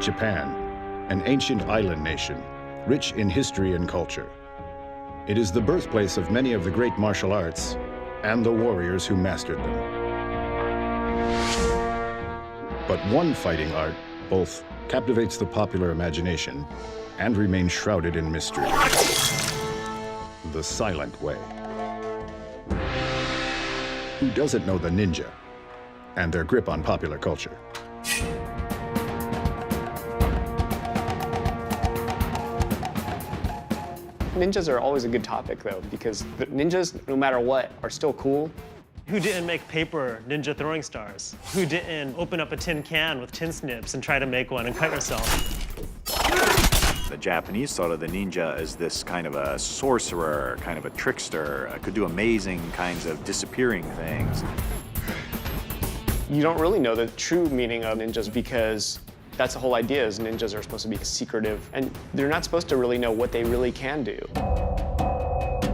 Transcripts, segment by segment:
Japan, an ancient island nation, rich in history and culture. It is the birthplace of many of the great martial arts and the warriors who mastered them. But one fighting art both captivates the popular imagination and remains shrouded in mystery: the silent way. Who doesn't know the ninja and their grip on popular culture? Ninjas are always a good topic, though, because the ninjas, no matter what, are still cool. Who didn't make paper ninja throwing stars? Who didn't open up a tin can with tin snips and try to make one and cut yourself? The Japanese thought of the ninja as this kind of a sorcerer, kind of a trickster, could do amazing kinds of disappearing things. You don't really know the true meaning of ninjas because that's the whole idea, is ninjas are supposed to be secretive, and they're not supposed to really know what they really can do.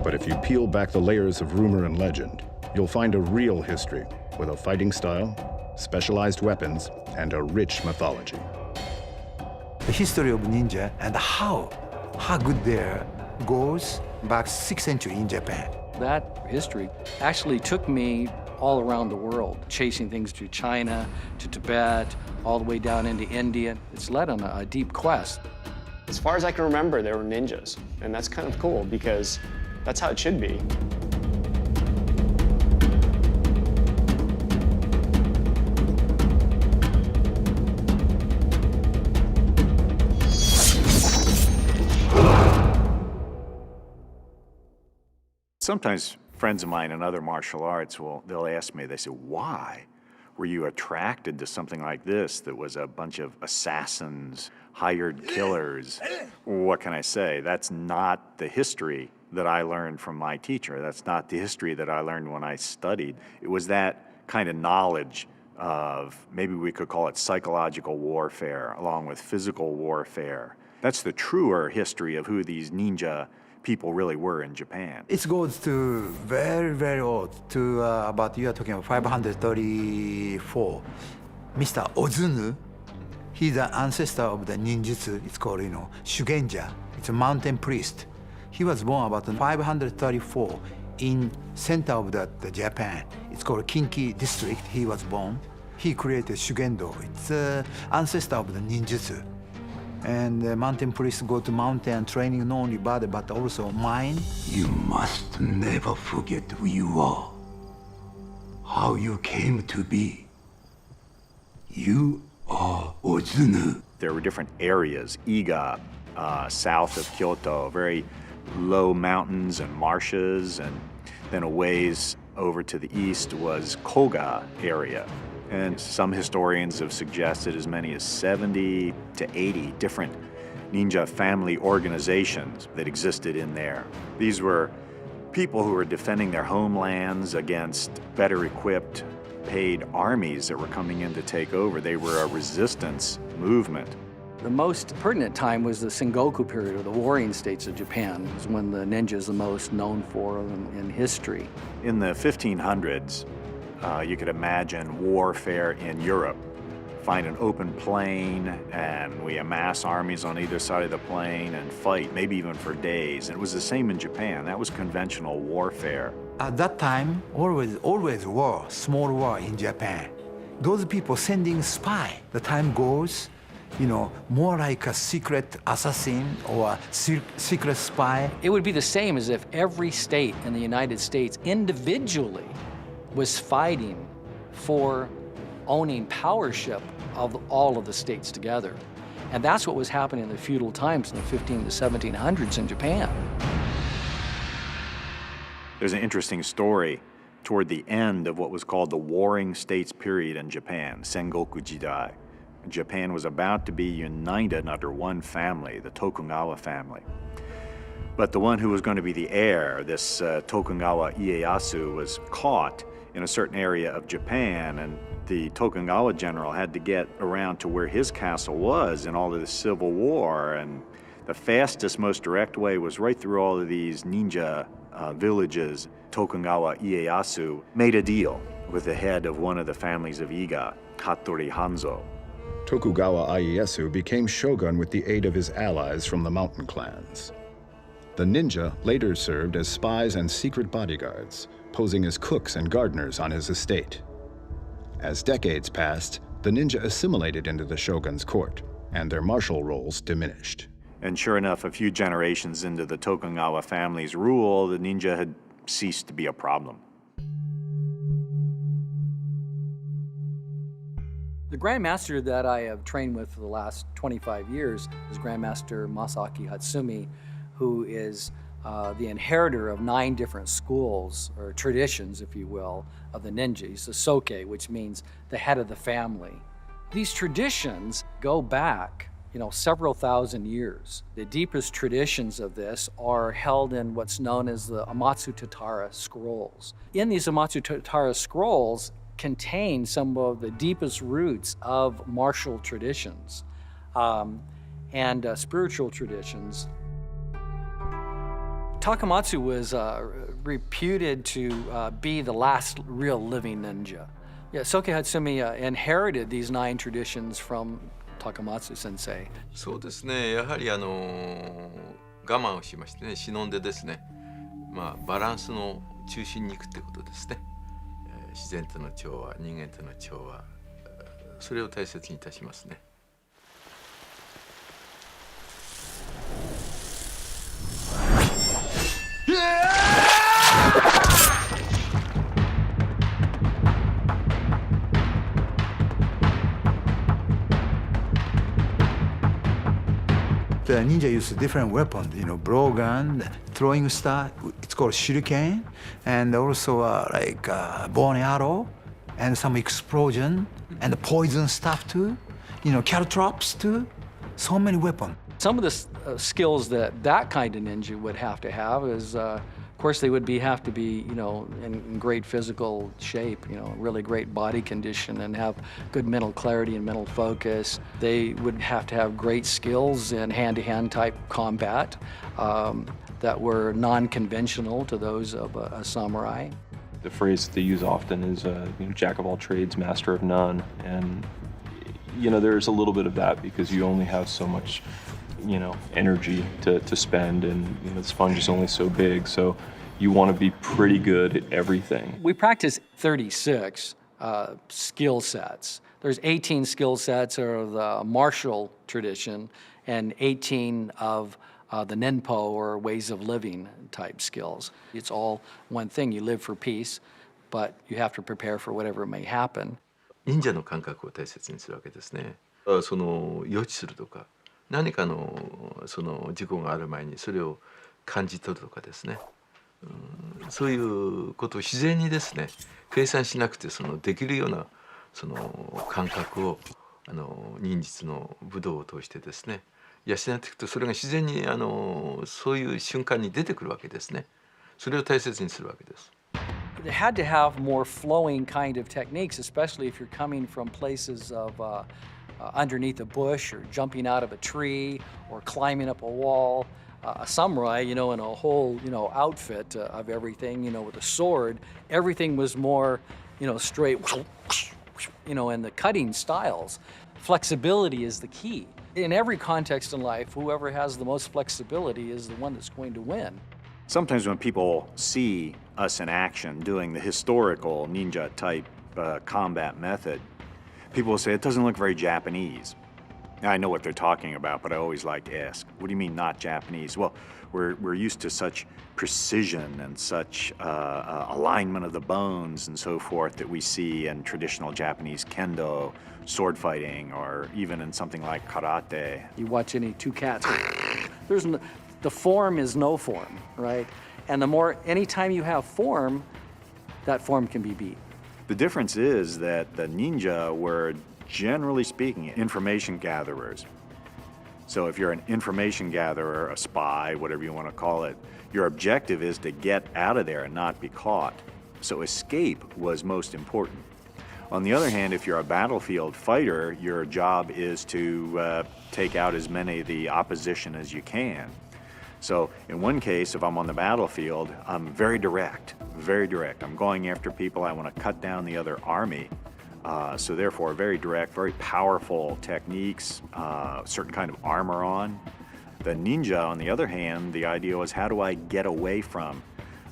But if you peel back the layers of rumor and legend, you'll find a real history with a fighting style, specialized weapons, and a rich mythology. The history of ninja and how good they are goes back 6th century in Japan. That history actually took me all around the world, chasing things to China, to Tibet, all the way down into India. It's led on a deep quest. As far as I can remember, there were ninjas, and that's kind of cool because that's how it should be. Sometimes friends of mine in other martial arts they'll ask me, they say, why were you attracted to something like this that was a bunch of assassins, hired killers? What can I say? That's not the history that I learned from my teacher. That's not the history that I learned when I studied. It was that kind of knowledge of, maybe we could call it psychological warfare, along with physical warfare. That's the truer history of who these ninja people really were in Japan. It goes to very, very old, to about, you are talking about 534. Mr. Ozunu, he's an ancestor of the ninjutsu. It's called, Shugenja. It's a mountain priest. He was born about 534 in center of the Japan. It's called Kinki district. He was born. He created Shugendo. It's an ancestor of the ninjutsu. And the mountain priests go to mountain training not only body but also mind. You must never forget who you are, how you came to be. You are Ozunu. There were different areas. Iga, south of Kyoto, very low mountains and marshes, and then a ways over to the east was Koga area. And some historians have suggested as many as 70 to 80 different ninja family organizations that existed in there. These were people who were defending their homelands against better equipped, paid armies that were coming in to take over. They were a resistance movement. The most pertinent time was the Sengoku period, or the warring states of Japan. It was when the ninja is the most known for in history. In the 1500s, you could imagine warfare in Europe. Find an open plain, and we amass armies on either side of the plain and fight, maybe even for days. And it was the same in Japan. That was conventional warfare. At that time, always war, small war in Japan. Those people sending spy. The time goes, more like a secret assassin or secret spy. It would be the same as if every state in the United States individually was fighting for owning powership of all of the states together. And that's what was happening in the feudal times in the 15 to 1700s in Japan. There's an interesting story toward the end of what was called the Warring States period in Japan, Sengoku Jidai. Japan was about to be united under one family, the Tokugawa family. But the one who was going to be the heir, this Tokugawa Ieyasu, was caught in a certain area of Japan, and the Tokugawa general had to get around to where his castle was in all of the civil war, and the fastest, most direct way was right through all of these ninja villages. Tokugawa Ieyasu made a deal with the head of one of the families of Iga, Hattori Hanzo. Tokugawa Ieyasu became shogun with the aid of his allies from the mountain clans. The ninja later served as spies and secret bodyguards, posing as cooks and gardeners on his estate. As decades passed, the ninja assimilated into the shogun's court, and their martial roles diminished. And sure enough, a few generations into the Tokugawa family's rule, the ninja had ceased to be a problem. The Grandmaster that I have trained with for the last 25 years is Grandmaster Masaaki Hatsumi, who is the inheritor of 9 different schools, or traditions, if you will, of the ninja. He's the Soke, which means the head of the family. These traditions go back, several thousand years. The deepest traditions of this are held in what's known as the Amatsu Tatara scrolls. In these Amatsu Tatara scrolls contain some of the deepest roots of martial traditions and spiritual traditions. Takamatsu was reputed to be the last real living ninja. Yeah, Soke Hatsumi inherited these 9 traditions from Takamatsu sensei. そうですね、やはり我慢をしましてね、忍んでですね、バランスの中心に行くってことですね。自然との調和、人間との調和、それを大切にいたしますね。The ninja use different weapons, blowgun, throwing star, it's called shuriken, and also like bow and arrow, and some explosion, and poison stuff too, caltrops too, so many weapons. Some of the skills that kind of ninja would have to have is, of course, they would have to be, in great physical shape, really great body condition and have good mental clarity and mental focus. They would have to have great skills in hand-to-hand type combat that were non-conventional to those of a samurai. The phrase that they use often is, jack of all trades, master of none. And, there's a little bit of that because you only have so much energy to spend, and the sponge is only so big, so you want to be pretty good at everything. We practice 36 skill sets. There's 18 skill sets of the martial tradition and 18 of the Nenpo, or ways of living type skills. It's all one thing. You live for peace, but you have to prepare for whatever may happen. 忍者の感覚を大切にするわけですね。その予知するとか、何かのその事故がある前にそれを感じ取るとかですね。そういうことを自然にですね、計算しなくてできるようなその感覚を忍術の武道を通してですね、養っていくとそれが自然にそういう瞬間に出てくるわけですね。それを大切にするわけです。They had to have more flowing kind of techniques, especially if you're coming from places of underneath a bush or jumping out of a tree or climbing up a wall. A samurai, in a whole, outfit of everything, with a sword, everything was more, straight, and the cutting styles. Flexibility is the key. In every context in life, whoever has the most flexibility is the one that's going to win. Sometimes when people see us in action doing the historical ninja-type combat method, people will say, it doesn't look very Japanese. Now, I know what they're talking about, but I always like to ask, what do you mean not Japanese? Well, we're used to such precision and such alignment of the bones and so forth that we see in traditional Japanese kendo, sword fighting, or even in something like karate. You watch any two cats, the form is no form, right? And anytime you have form, that form can be beat. The difference is that the ninja were, generally speaking, information gatherers. So if you're an information gatherer, a spy, whatever you want to call it, your objective is to get out of there and not be caught. So escape was most important. On the other hand, if you're a battlefield fighter, your job is to take out as many of the opposition as you can. So in one case, if I'm on the battlefield, I'm very direct, very direct. I'm going after people. I want to cut down the other army. So therefore, very direct, very powerful techniques, certain kind of armor on. The ninja, on the other hand, the idea was, how do I get away from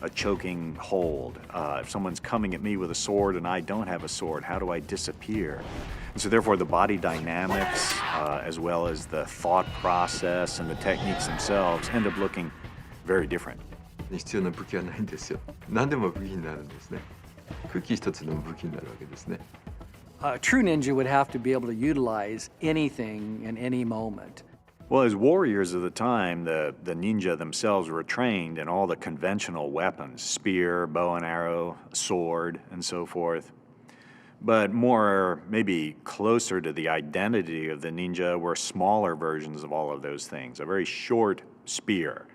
a choking hold? If someone's coming at me with a sword and I don't have a sword, how do I disappear? And so therefore, the body dynamics, as well as the thought process and the techniques themselves, end up looking very different. 必要な武器はないんですよ。何でも武器になるんですね。クッキー一つでも武器になるわけですね。A true ninja would have to be able to utilize anything in any moment. Well, as warriors of the time, the ninja themselves were trained in all the conventional weapons, spear, bow and arrow, sword, and so forth. But more, maybe closer to the identity of the ninja were smaller versions of all of those things. A very short spear,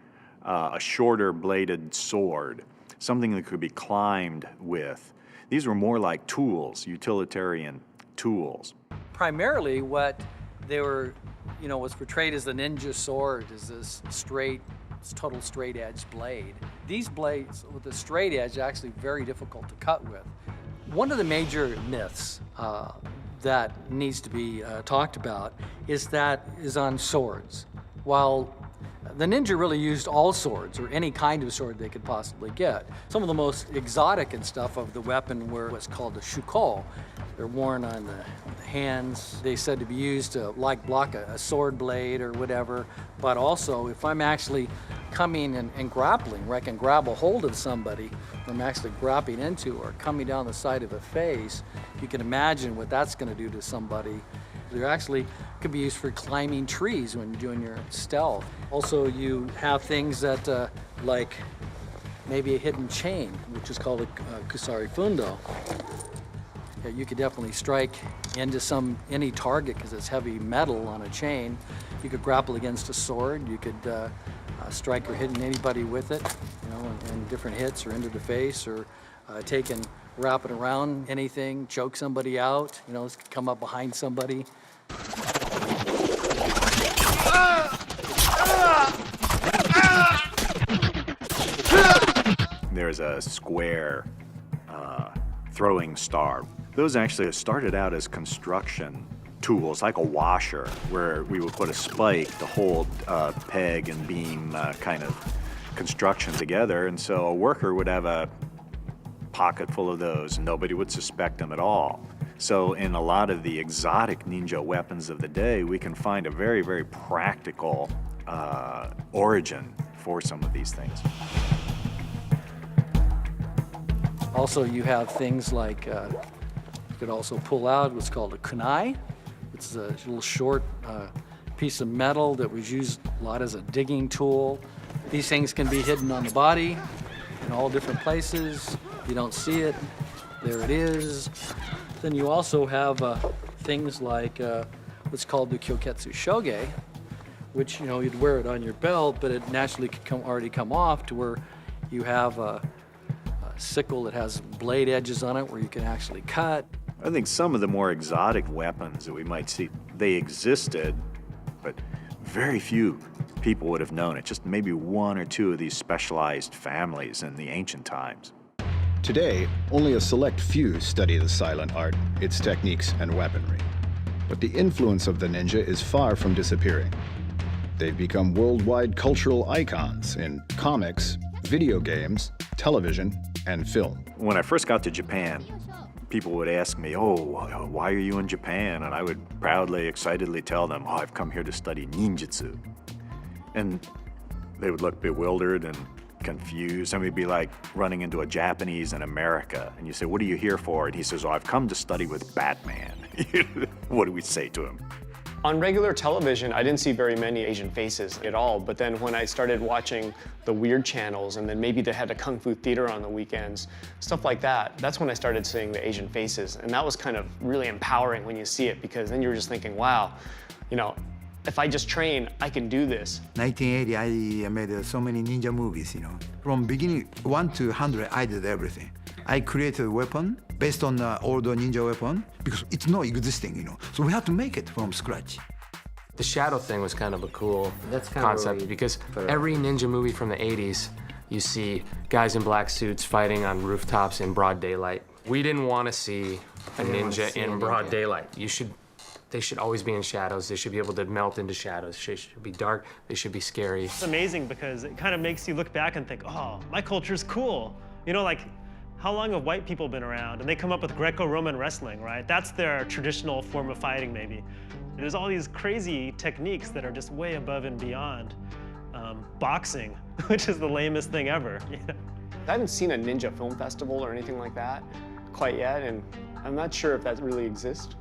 a shorter bladed sword, something that could be climbed with. These were more like tools, utilitarian tools. Primarily what they were, was portrayed as the ninja sword is this total straight edge blade. These blades with the straight edge are actually very difficult to cut with. One of the major myths that needs to be talked about is on swords. While the ninja really used all swords, or any kind of sword they could possibly get. Some of the most exotic and stuff of the weapon were what's called the shuko. They're worn on the hands. They said to be used to block a sword blade or whatever. But also, if I'm actually coming and grappling, where I can grab a hold of somebody, I'm actually grappling into or coming down the side of a face, you can imagine what that's going to do to somebody. They actually could be used for climbing trees when you're doing your stealth. Also, you have things that, like maybe a hidden chain, which is called a kusari fundo. Yeah, you could definitely strike into any target because it's heavy metal on a chain. You could grapple against a sword. You could strike or hit anybody with it, in different hits or into the face, or take and wrap it around anything, choke somebody out. This could come up behind somebody. There's a square throwing star. Those actually started out as construction tools, like a washer, where we would put a spike to hold peg and beam kind of construction together. And so a worker would have a pocket full of those, and nobody would suspect them at all. So in a lot of the exotic ninja weapons of the day, we can find a very, very practical origin for some of these things. Also, you have things like, you could also pull out what's called a kunai. It's a little short piece of metal that was used a lot as a digging tool. These things can be hidden on the body in all different places. If you don't see it, there it is. Then you also have things like what's called the kyoketsu shoge, which you'd wear it on your belt, but it naturally could already come off to where you have a sickle that has blade edges on it where you can actually cut. I think some of the more exotic weapons that we might see, they existed, but very few people would have known it. Just maybe one or two of these specialized families in the ancient times. Today, only a select few study the silent art, its techniques and weaponry. But the influence of the ninja is far from disappearing. They've become worldwide cultural icons in comics, video games, television, and film. When I first got to Japan, people would ask me, "Oh, why are you in Japan?" And I would proudly, excitedly tell them, "Oh, I've come here to study ninjutsu." And they would look bewildered and confused. And we'd be like running into a Japanese in America. And you say, "What are you here for?" And he says, "Oh, I've come to study with Batman." What do we say to him? On regular television, I didn't see very many Asian faces at all, but then when I started watching the weird channels, and then maybe they had a Kung Fu theater on the weekends, stuff like that, that's when I started seeing the Asian faces. And that was kind of really empowering when you see it, because then you're just thinking, wow, if I just train, I can do this. 1980, I made so many ninja movies, From beginning, 1 to 100, I did everything. I created a weapon based on the older ninja weapon because it's not existing, So we have to make it from scratch. The shadow thing was kind of a cool That's concept really because every ninja movie from the 80s, you see guys in black suits fighting on rooftops in broad daylight. We didn't want to see a ninja in broad daylight. They should always be in shadows. They should be able to melt into shadows. They should be dark. They should be scary. It's amazing because it kind of makes you look back and think, oh, my culture's cool. You know, like, how long have white people been around? And they come up with Greco-Roman wrestling, right? That's their traditional form of fighting, maybe. There's all these crazy techniques that are just way above and beyond boxing, which is the lamest thing ever. You know? I haven't seen a ninja film festival or anything like that quite yet, and I'm not sure if that really exists.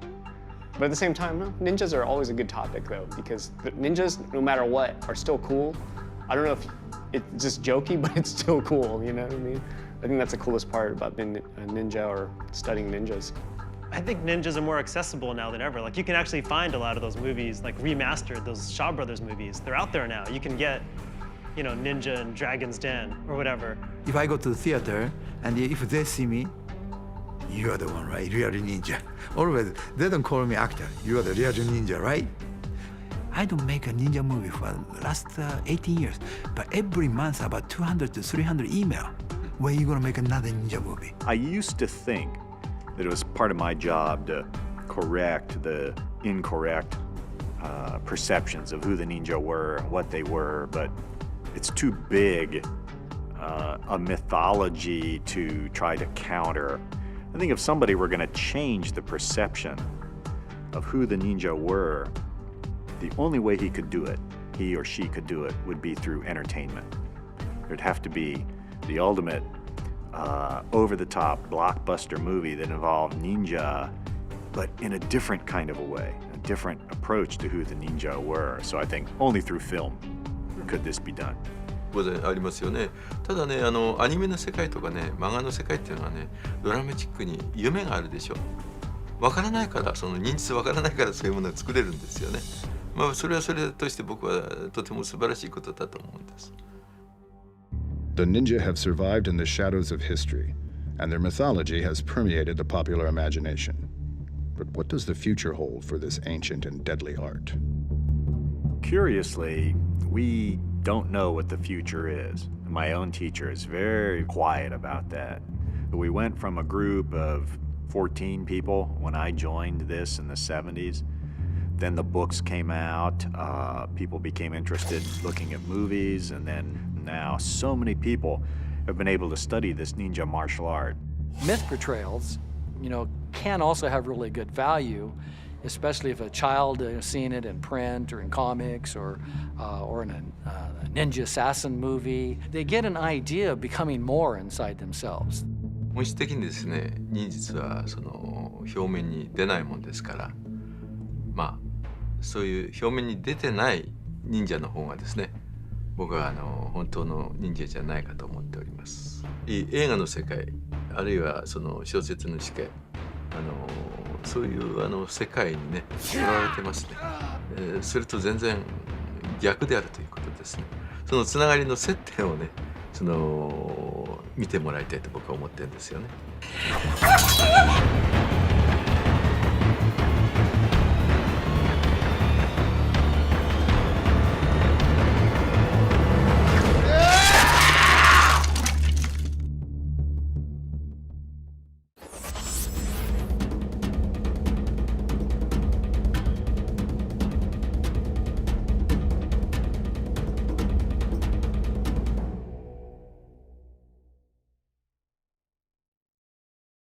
But at the same time, no, ninjas are always a good topic, though, because the ninjas, no matter what, are still cool. I don't know if it's just jokey, but it's still cool, you know what I mean? I think that's the coolest part about being a ninja or studying ninjas. I think ninjas are more accessible now than ever. Like, you can actually find a lot of those movies, like remastered, those Shaw Brothers movies. They're out there now. You can get, you know, Ninja and Dragon's Den or whatever. If I go to the theater and if they see me, you are the one, right? Real ninja. Always, they don't call me actor. You are the real ninja, right? I don't make a ninja movie for the last 18 years, but every month about 200 to 300 email. When are you gonna make another ninja movie? I used to think that it was part of my job to correct the incorrect perceptions of who the ninja were, what they were, but it's too big a mythology to try to counter. I think if somebody were going to change the perception of who the ninja were, the only way he could do it, he or she could do it, would be through entertainment. There'd have to be the ultimate over-the-top blockbuster movie that involved ninja, but in a different kind of a way, a different approach to who the ninja were. So I think only through film could this be done. 当然ありますよね。ただね、アニメの世界とかね、漫画の世界っていうのはね、ドラマチックに夢があるでしょ。わからないから、その認知わからないからそういうものを作れるんですよね。まあそれはそれとして僕はとても素晴らしいことだと思うんです。The ninja have survived in the shadows of history, and their mythology has permeated the popular imagination. But what does the future hold for this ancient and deadly art? Curiously, we don't know what the future is. My own teacher is very quiet about that. We went from a group of 14 people when I joined this in the 70s. Then the books came out, people became interested looking at movies, and then now so many people have been able to study this ninja martial art. Myth portrayals, you know, can also have really good value, especially if a child is seeing it in print or in comics or in a ninja assassin movie. They get an idea of becoming more inside themselves. 本質的にですね、忍術はその表面に出ないもんですから、まあそういう表面に出てない忍者の方がですね、僕は本当の忍者じゃないかと思っております。映画の世界、あるいはその小説の世界、そういう世界にね、捉われてますね。それと全然逆であるということですね。そのつながりの接点をね、見てもらいたいと僕は思ってるんですよね。